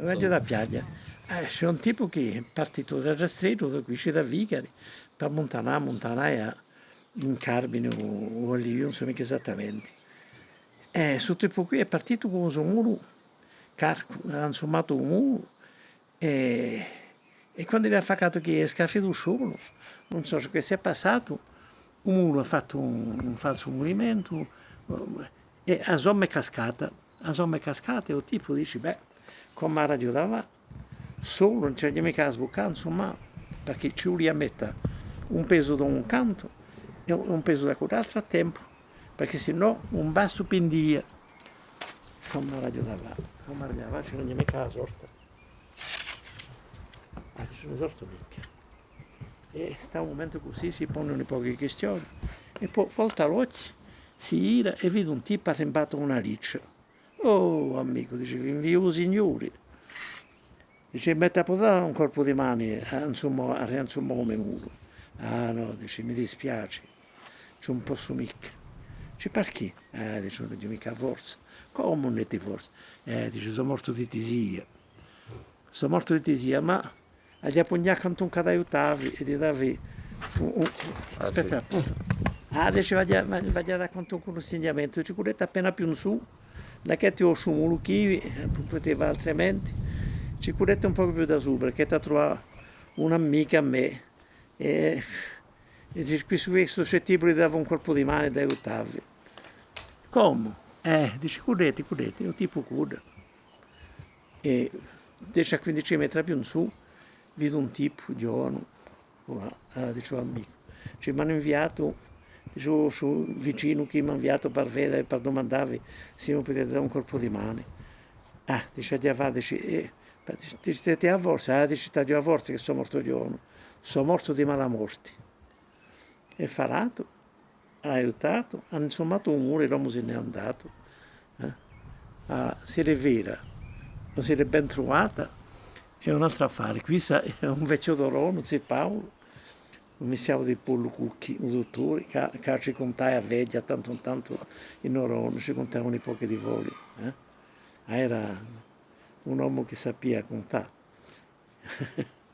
voglio da piaggia. C'è un tipo che è partito dal rastretto, da qui c'è da Vicari, per Montanà in Carbine o lì, non so mica esattamente. Sto tipo qui è partito con un muro, ha insommato un muro, e quando gli ha fatto che è scaffato solo, non so che si è passato, un muro ha fatto un falso movimento, e a somma è cascata. A somma è cascata e il tipo dice, beh, come ha radio davanti, solo non c'è mica a sbucare, insomma, perché ci vuole mettere un peso da un canto e un peso da quell'altro a tempo, perché sennò un basso pendia. Come ha radio davanti, ci non c'è mica la sorta. Ci sono sorto mica. E sta un momento così si pongono poche questioni e poi volta l'occhio si ira e vede un tipo arrembato una riccia. Oh amico, dice, vi invio signori. Dice, mette a posare un corpo di mani insomma come muro. Ah no, dice, mi dispiace, c'è un posso mica. Dice, perché? Dice, non ho mica forza. Come non è di forza? Dice, sono morto di tisia. Sono morto di tisia, ma agli appognato canto un cadaiutavi e di davi aspetta. Dice, vai a dare conto con un segnamento. Dice, curetta appena più in su, da che ti ho su un luchivi, poteva altrimenti. Ci curette un po' più da su perché ti ha trovato un'amica a me e qui su questo c'è tipo gli dava un colpo di mano da aiutarvi. Come? Dice curretti, io tipo cura. E 10 a 15 metri più in su vedo un tipo giovane, dicevo amico, ci mi hanno inviato, dicevo su vicino che mi ha inviato per vedere, per domandarvi se mi potete dare un colpo di mano. Dice a va, dice, dice ti a forza, dice ti a forza che sono morto giovane, sono morto di malamorti. E farato, ha aiutato, hanno insommato un muro e l'uomo se n'è andato. Se è vera, non si è ben trovata, è un altro affare. Qui è un vecchio d'Orono, zio Paolo, un mischiavo di pollo cucchi, un dottore, che ci contava a veglia, tanto in Orono, ci contavano i pochi di voli. Era un uomo che sapeva contare.